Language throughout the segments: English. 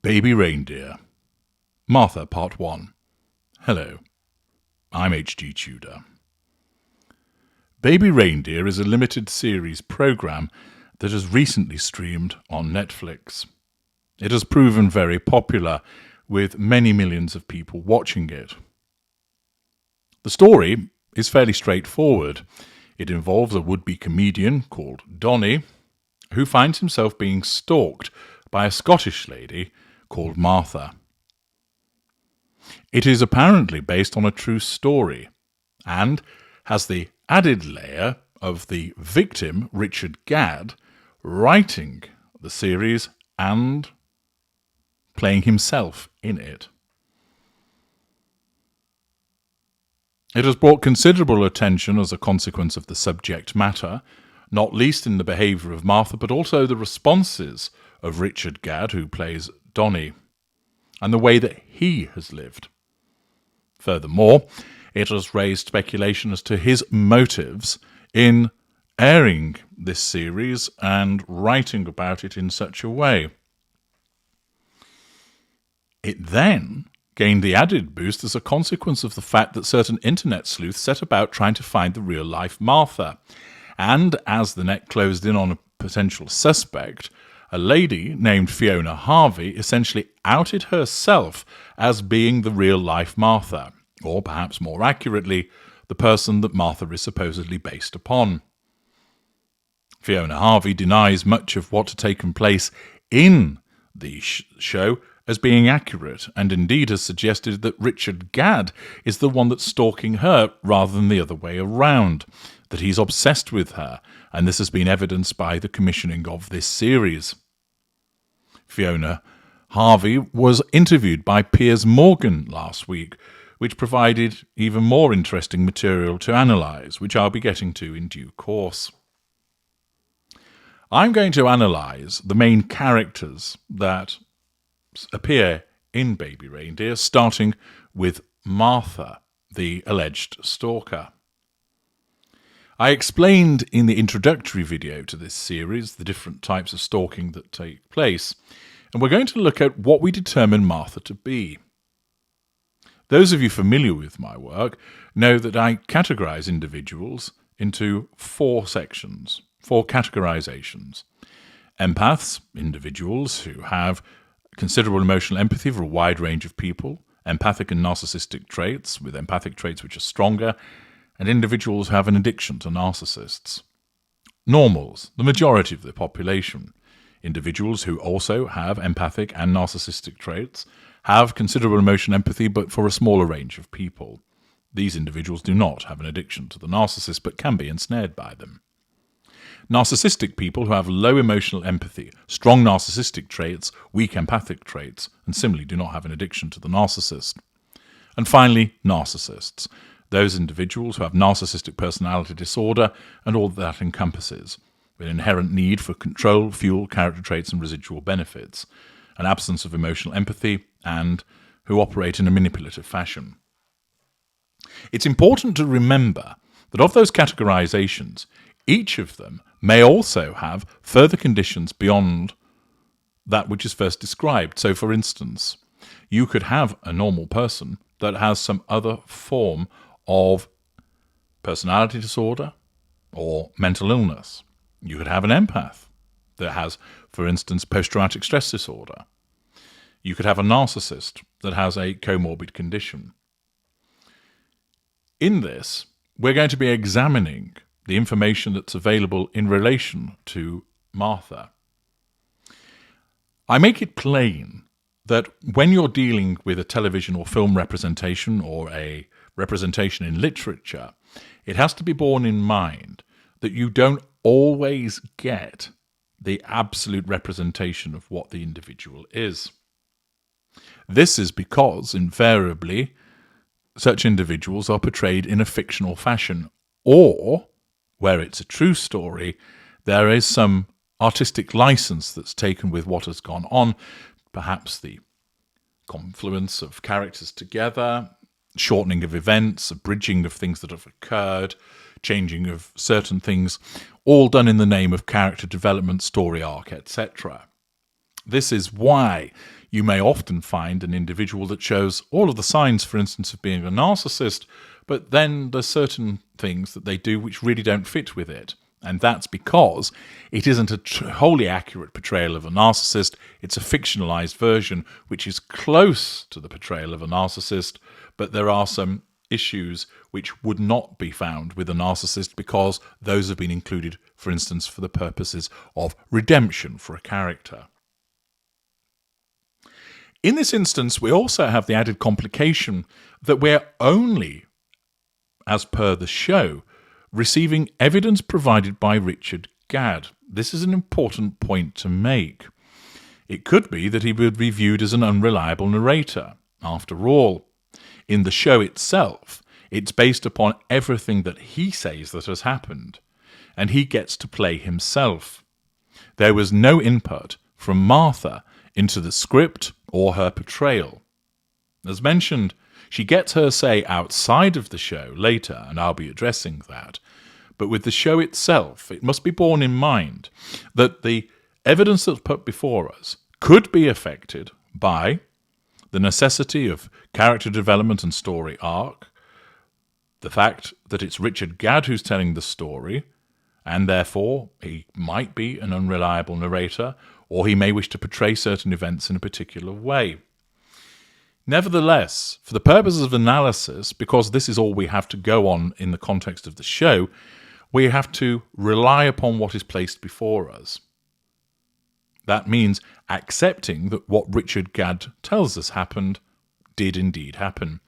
Baby Reindeer. Martha, Part 1. Hello, I'm H.G. Tudor. Baby Reindeer is a limited series programme that has recently streamed on Netflix. It has proven very popular, with many millions of people watching it. The story is fairly straightforward. It involves a would-be comedian called Donny, who finds himself being stalked by a Scottish lady called Martha. It is apparently based on a true story and has the added layer of the victim, Richard Gadd, writing the series and playing himself in it. It has brought considerable attention as a consequence of the subject matter, not least in the behaviour of Martha, but also the responses of Richard Gadd, who plays Donny, and the way that he has lived. Furthermore, it has raised speculation as to his motives in airing this series and writing about it in such a way. It then gained the added boost as a consequence of the fact that certain internet sleuths set about trying to find the real-life Martha. And as the net closed in on a potential suspect, a lady named Fiona Harvey essentially outed herself as being the real-life Martha, or perhaps more accurately, the person that Martha is supposedly based upon. Fiona Harvey denies much of what had taken place in the show as being accurate, and indeed has suggested that Richard Gadd is the one that's stalking her rather than the other way around, that he's obsessed with her, and this has been evidenced by the commissioning of this series. Fiona Harvey was interviewed by Piers Morgan last week, which provided even more interesting material to analyse, which I'll be getting to in due course. I'm going to analyse the main characters that appear in Baby Reindeer, starting with Martha, the alleged stalker. I explained in the introductory video to this series the different types of stalking that take place, and we're going to look at what we determine Martha to be. Those of you familiar with my work know that I categorise individuals into four sections, four categorisations. Empaths, individuals who have considerable emotional empathy for a wide range of people, empathic and narcissistic traits, with empathic traits which are stronger, and individuals who have an addiction to narcissists. Normals, the majority of the population. Individuals who also have empathic and narcissistic traits, have considerable emotional empathy but for a smaller range of people. These individuals do not have an addiction to the narcissist but can be ensnared by them. Narcissistic people who have low emotional empathy, strong narcissistic traits, weak empathic traits, and similarly do not have an addiction to the narcissist. And finally, narcissists, those individuals who have narcissistic personality disorder and all that encompasses, with an inherent need for control, fuel, character traits, and residual benefits, an absence of emotional empathy, and who operate in a manipulative fashion. It's important to remember that of those categorizations, each of them may also have further conditions beyond that which is first described. So, for instance, you could have a normal person that has some other form of personality disorder or mental illness. You could have an empath that has, for instance, post-traumatic stress disorder. You could have a narcissist that has a comorbid condition. In this, we're going to be examining the information that's available in relation to Martha. I make it plain that when you're dealing with a television or film representation or a representation in literature, it has to be borne in mind that you don't always get the absolute representation of what the individual is. This is because, invariably, such individuals are portrayed in a fictional fashion, or, where it's a true story, there is some artistic license that's taken with what has gone on, perhaps the confluence of characters together, shortening of events, a bridging of things that have occurred, changing of certain things, all done in the name of character development, story arc, etc. This is why you may often find an individual that shows all of the signs, for instance, of being a narcissist, but then there's certain things that they do which really don't fit with it. And that's because it isn't a wholly accurate portrayal of a narcissist. It's a fictionalized version which is close to the portrayal of a narcissist, but there are some issues which would not be found with a narcissist because those have been included, for instance, for the purposes of redemption for a character. In this instance, we also have the added complication that we're only, as per the show, receiving evidence provided by Richard Gadd. This is an important point to make. It could be that he would be viewed as an unreliable narrator. After all, in the show itself, it's based upon everything that he says that has happened, and he gets to play himself. There was no input from Martha into the script or her portrayal. As mentioned, she gets her say outside of the show later, and I'll be addressing that. But with the show itself, it must be borne in mind that the evidence that's put before us could be affected by the necessity of character development and story arc, the fact that it's Richard Gadd who's telling the story, and therefore he might be an unreliable narrator, or he may wish to portray certain events in a particular way. Nevertheless, for the purposes of analysis, because this is all we have to go on in the context of the show, we have to rely upon what is placed before us. That means accepting that what Richard Gadd tells us happened did indeed happen.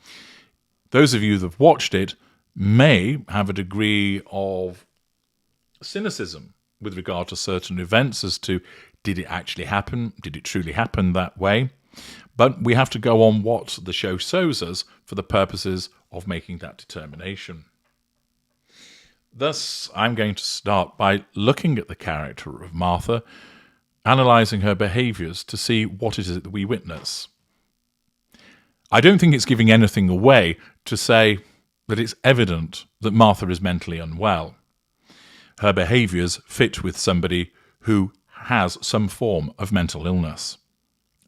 Those of you that have watched it may have a degree of cynicism with regard to certain events as to, did it actually happen? Did it truly happen that way? But we have to go on what the show shows us for the purposes of making that determination. Thus, I'm going to start by looking at the character of Martha, analysing her behaviours to see what it is that we witness. I don't think it's giving anything away to say that it's evident that Martha is mentally unwell. Her behaviours fit with somebody who has some form of mental illness.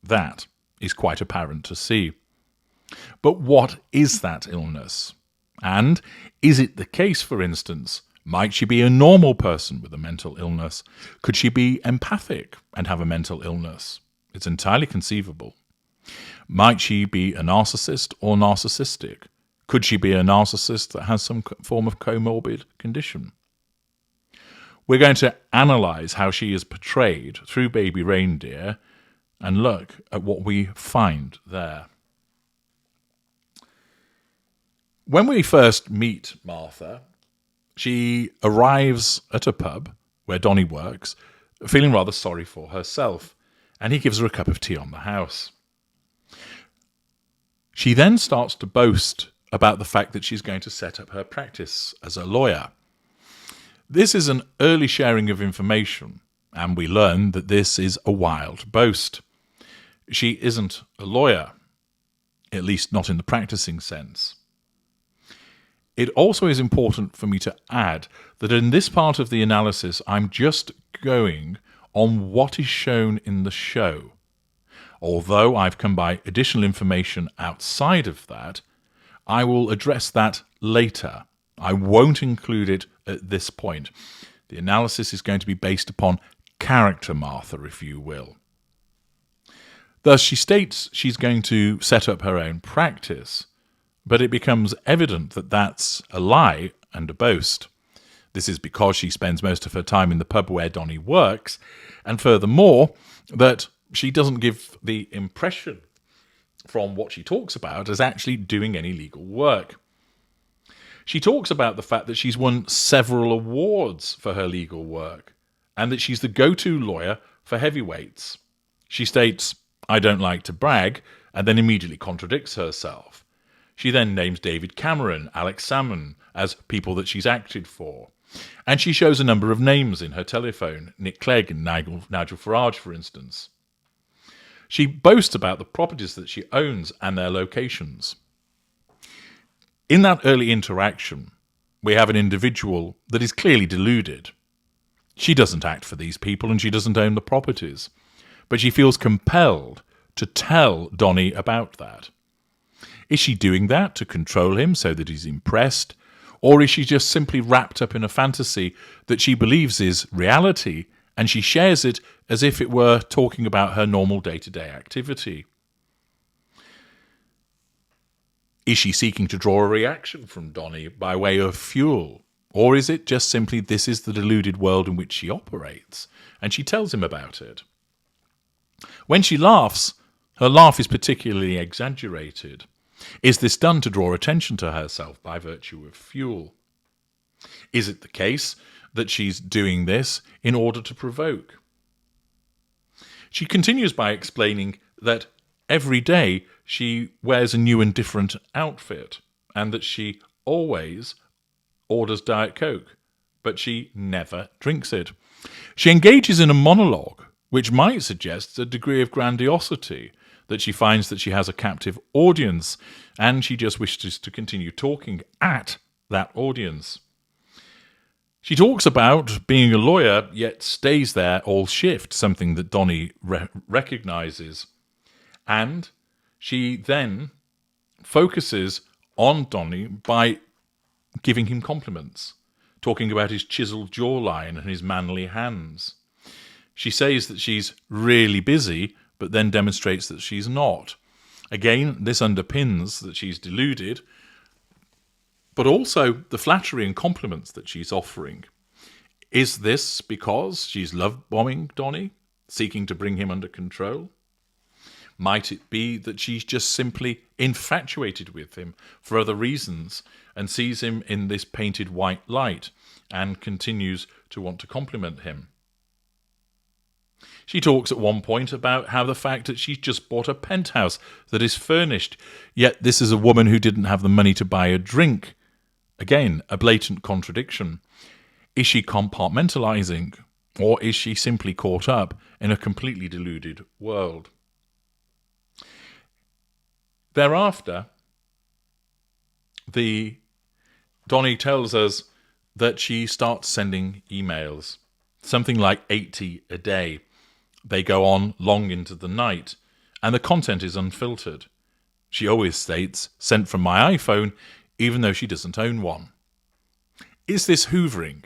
That is quite apparent to see. But what is that illness? And is it the case, for instance, might she be a normal person with a mental illness? Could she be empathic and have a mental illness? It's entirely conceivable. Might she be a narcissist or narcissistic? Could she be a narcissist that has some form of comorbid condition? We're going to analyse how she is portrayed through Baby Reindeer and look at what we find there. When we first meet Martha, she arrives at a pub where Donnie works, feeling rather sorry for herself, and he gives her a cup of tea on the house. She then starts to boast about the fact that she's going to set up her practice as a lawyer. This is an early sharing of information, and we learn that this is a wild boast. She isn't a lawyer, at least not in the practicing sense. It also is important for me to add that in this part of the analysis, I'm just going on what is shown in the show. Although I've come by additional information outside of that, I will address that later. I won't include it at this point. The analysis is going to be based upon character Martha, if you will. Thus, she states she's going to set up her own practice, but it becomes evident that that's a lie and a boast. This is because she spends most of her time in the pub where Donnie works, and furthermore, that she doesn't give the impression from what she talks about as actually doing any legal work. She talks about the fact that she's won several awards for her legal work, and that she's the go-to lawyer for heavyweights. She states, "I don't like to brag," and then immediately contradicts herself. She then names David Cameron, Alex Salmon as people that she's acted for. And she shows a number of names in her telephone, Nick Clegg and Nigel Farage, for instance. She boasts about the properties that she owns and their locations. In that early interaction, we have an individual that is clearly deluded. She doesn't act for these people and she doesn't own the properties. but she feels compelled to tell Donnie about that. Is she doing that to control him so that he's impressed? Or is she just simply wrapped up in a fantasy that she believes is reality, and she shares it as if it were talking about her normal day-to-day activity? Is she seeking to draw a reaction from Donnie by way of fuel? Or is it just simply this is the deluded world in which she operates, and she tells him about it? When she laughs, her laugh is particularly exaggerated. Is this done to draw attention to herself by virtue of fuel? Is it the case that she's doing this in order to provoke? She continues by explaining that every day she wears a new and different outfit, and that she always orders Diet Coke, but she never drinks it. She engages in a monologue which might suggest a degree of grandiosity, that she finds that she has a captive audience, and she just wishes to continue talking at that audience. She talks about being a lawyer, yet stays there all shift, something that Donnie recognises. And she then focuses on Donnie by giving him compliments, talking about his chiseled jawline and his manly hands. She says that she's really busy, but then demonstrates that she's not. Again, this underpins that she's deluded, but also the flattery and compliments that she's offering. Is this because she's love-bombing Donnie, seeking to bring him under control? Might it be that she's just simply infatuated with him for other reasons and sees him in this painted white light and continues to want to compliment him? She talks at one point about how the fact that she's just bought a penthouse that is furnished, yet this is a woman who didn't have the money to buy a drink. Again, a blatant contradiction. Is she compartmentalizing, or is she simply caught up in a completely deluded world? Thereafter, Donnie tells us that she starts sending emails, something like 80 a day. They go on long into the night, and the content is unfiltered. She always states, sent from my iPhone, even though she doesn't own one. Is this hoovering?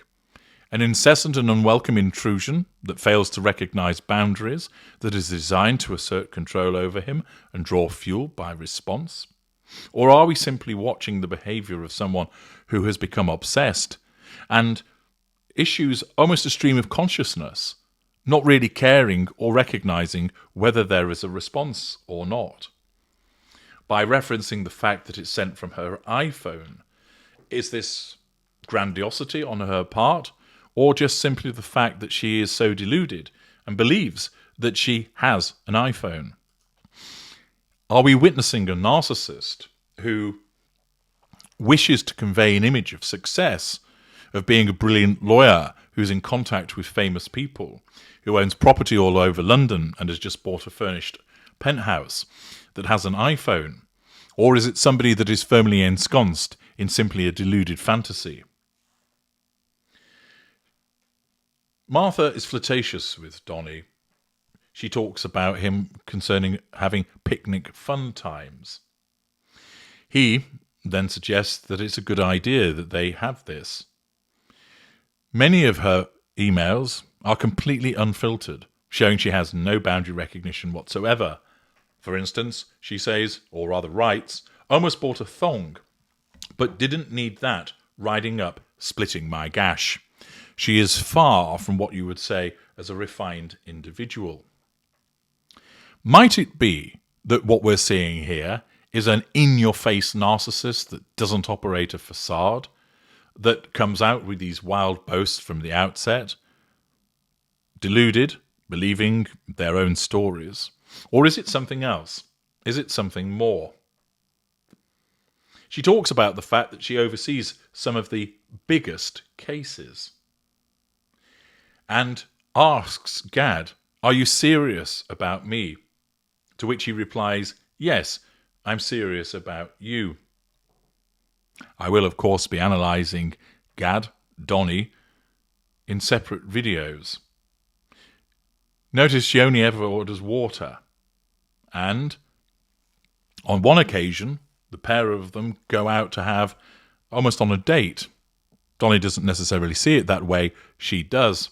An incessant and unwelcome intrusion that fails to recognize boundaries, that is designed to assert control over him and draw fuel by response? Or are we simply watching the behavior of someone who has become obsessed and issues almost a stream of consciousness, not really caring or recognizing whether there is a response or not? By referencing the fact that it's sent from her iPhone, is this grandiosity on her part, or just simply the fact that she is so deluded and believes that she has an iPhone? Are we witnessing a narcissist who wishes to convey an image of success, of being a brilliant lawyer who's in contact with famous people, who owns property all over London and has just bought a furnished penthouse that has an iPhone? Or is it somebody that is firmly ensconced in simply a deluded fantasy? Martha is flirtatious with Donnie. She talks about him concerning having picnic fun times. He then suggests that it's a good idea that they have this. Many of her emails are completely unfiltered, showing she has no boundary recognition whatsoever. For instance, she says, or rather writes, almost bought a thong, but didn't need that riding up, splitting my gash. She is far from what you would say as a refined individual. Might it be that what we're seeing here is an in-your-face narcissist that doesn't operate a facade, that comes out with these wild boasts from the outset, deluded, believing their own stories? Or is it something else? Is it something more? She talks about the fact that she oversees some of the biggest cases and asks Gad, "Are you serious about me?" To which he replies, "Yes, I'm serious about you." I will, of course, be analysing Gad, Donnie, in separate videos. Notice she only ever orders water. And on one occasion, the pair of them go out to have almost on a date. Donnie doesn't necessarily see it that way. She does.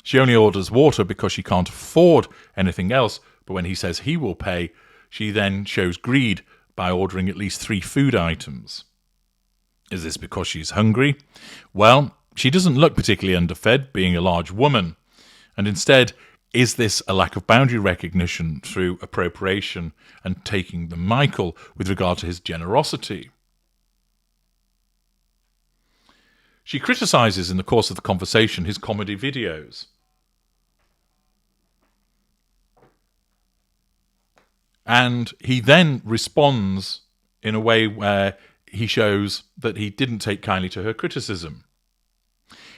She only orders water because she can't afford anything else. But when he says he will pay, she then shows greed by ordering at least 3 food items. Is this because she's hungry? Well, she doesn't look particularly underfed, being a large woman. And instead, is this a lack of boundary recognition through appropriation and taking the Michael with regard to his generosity? She criticises in the course of the conversation his comedy videos. And he then responds in a way where he shows that he didn't take kindly to her criticism.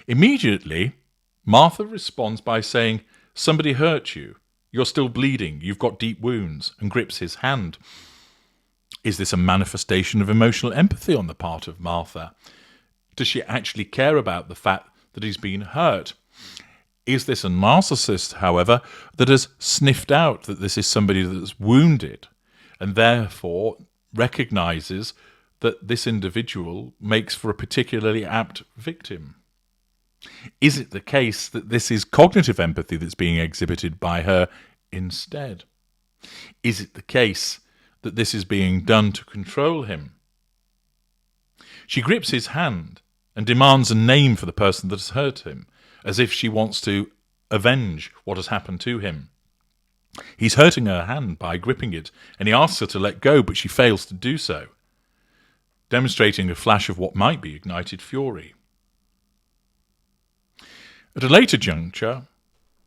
Immediately, Martha responds by saying, "Somebody hurt you. You're still bleeding. You've got deep wounds," and grips his hand. Is this a manifestation of emotional empathy on the part of Martha? Does she actually care about the fact that he's been hurt? Is this a narcissist, however, that has sniffed out that this is somebody that's wounded and therefore recognizes that this individual makes for a particularly apt victim? Is it the case that this is cognitive empathy that's being exhibited by her instead? Is it the case that this is being done to control him? She grips his hand and demands a name for the person that has hurt him, as if she wants to avenge what has happened to him. He's hurting her hand by gripping it, and he asks her to let go, but she fails to do so, demonstrating a flash of what might be ignited fury. At a later juncture,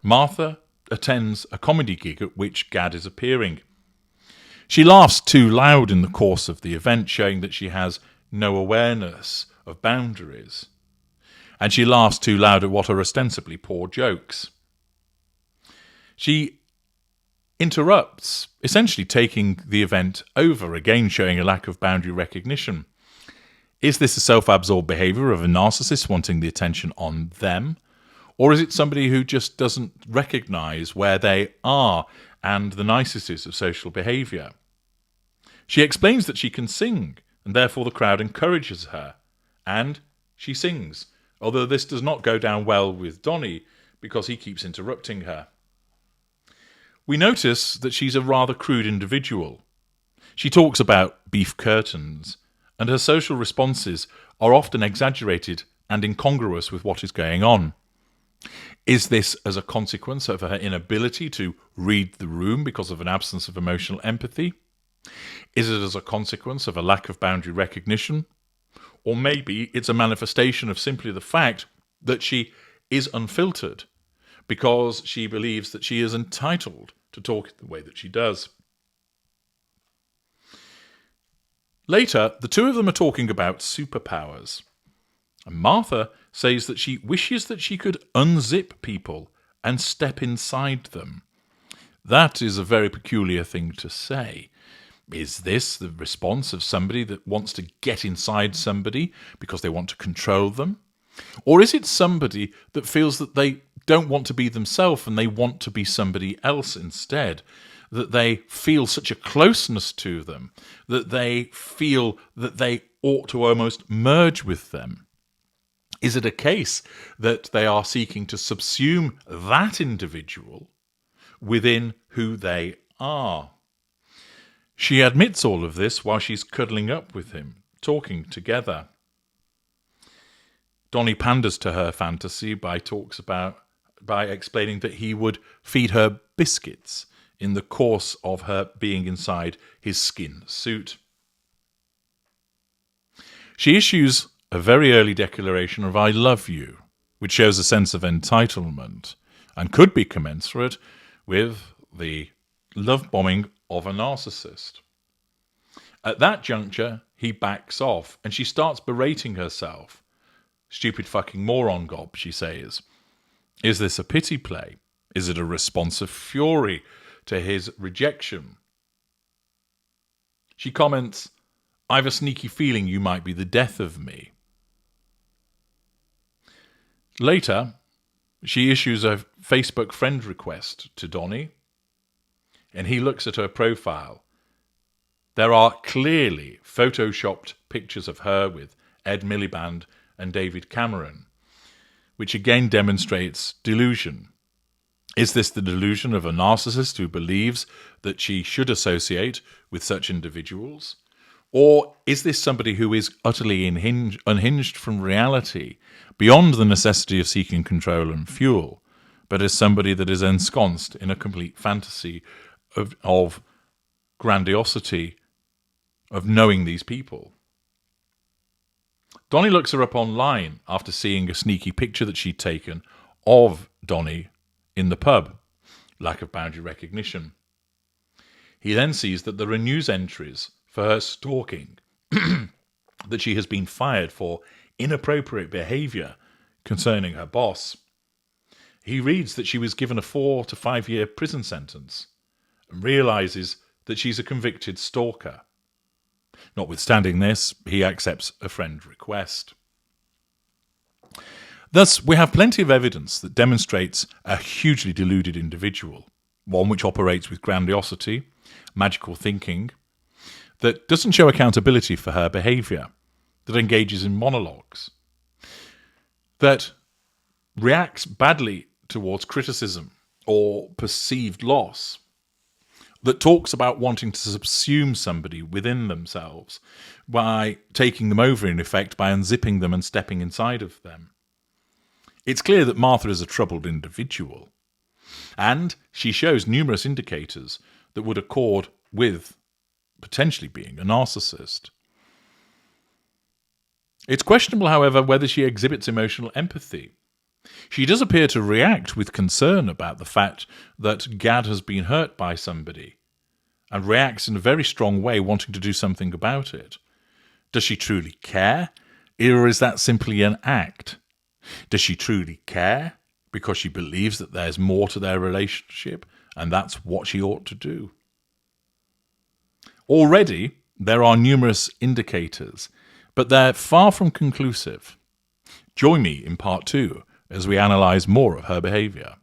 Martha attends a comedy gig at which Gad is appearing. She laughs too loud in the course of the event, showing that she has no awareness of boundaries. And she laughs too loud at what are ostensibly poor jokes. She interrupts, essentially taking the event over, again showing a lack of boundary recognition. Is this a self-absorbed behaviour of a narcissist wanting the attention on them? Or is it somebody who just doesn't recognise where they are and the niceties of social behaviour? She explains that she can sing, and therefore the crowd encourages her. And she sings, although this does not go down well with Donnie because he keeps interrupting her. We notice that she's a rather crude individual. She talks about beef curtains, and her social responses are often exaggerated and incongruous with what is going on. Is this as a consequence of her inability to read the room because of an absence of emotional empathy? Is it as a consequence of a lack of boundary recognition? Or maybe it's a manifestation of simply the fact that she is unfiltered because she believes that she is entitled to talk the way that she does. Later, the two of them are talking about superpowers. And Martha says that she wishes that she could unzip people and step inside them. That is a very peculiar thing to say. Is this the response of somebody that wants to get inside somebody because they want to control them? Or is it somebody that feels that they don't want to be themselves and they want to be somebody else instead? That they feel such a closeness to them, that they feel that they ought to almost merge with them? Is it a case that they are seeking to subsume that individual within who they are? She admits all of this while she's cuddling up with him, talking together. Donnie panders to her fantasy by explaining that he would feed her biscuits in the course of her being inside his skin suit. She issues a very early declaration of "I love you," which shows a sense of entitlement and could be commensurate with the love bombing of a narcissist. At that juncture, he backs off and she starts berating herself. "Stupid fucking moron gob," she says. Is this a pity play? Is it a response of fury to his rejection? She comments, "I've a sneaky feeling you might be the death of me." Later, She issues a Facebook friend request to Donnie, and he looks at her profile. There are clearly photoshopped pictures of her with Ed Miliband and David Cameron, which again demonstrates delusion. Is this the delusion of a narcissist who believes that she should associate with such individuals? Or is this somebody who is utterly unhinged from reality, beyond the necessity of seeking control and fuel, but is somebody that is ensconced in a complete fantasy of grandiosity, of knowing these people? Donnie looks her up online after seeing a sneaky picture that she'd taken of Donnie in the pub. Lack of boundary recognition. He then sees that there are news entries for her stalking, that she has been fired for inappropriate behaviour concerning her boss. He reads that she was given a 4 to 5 year prison sentence and realises that she's a convicted stalker. Notwithstanding this, he accepts a friend request. Thus, we have plenty of evidence that demonstrates a hugely deluded individual, one which operates with grandiosity, magical thinking, that doesn't show accountability for her behaviour, that engages in monologues, that reacts badly towards criticism or perceived loss, that talks about wanting to subsume somebody within themselves by taking them over, in effect, by unzipping them and stepping inside of them. It's clear that Martha is a troubled individual, and she shows numerous indicators that would accord with potentially being a narcissist. It's questionable, however, whether she exhibits emotional empathy. She does appear to react with concern about the fact that Gad has been hurt by somebody, and reacts in a very strong way, wanting to do something about it. Does she truly care, or is that simply an act? Does she truly care because she believes that there's more to their relationship, and that's what she ought to do? Already, there are numerous indicators, but they're far from conclusive. Join me in part 2 as we analyse more of her behaviour.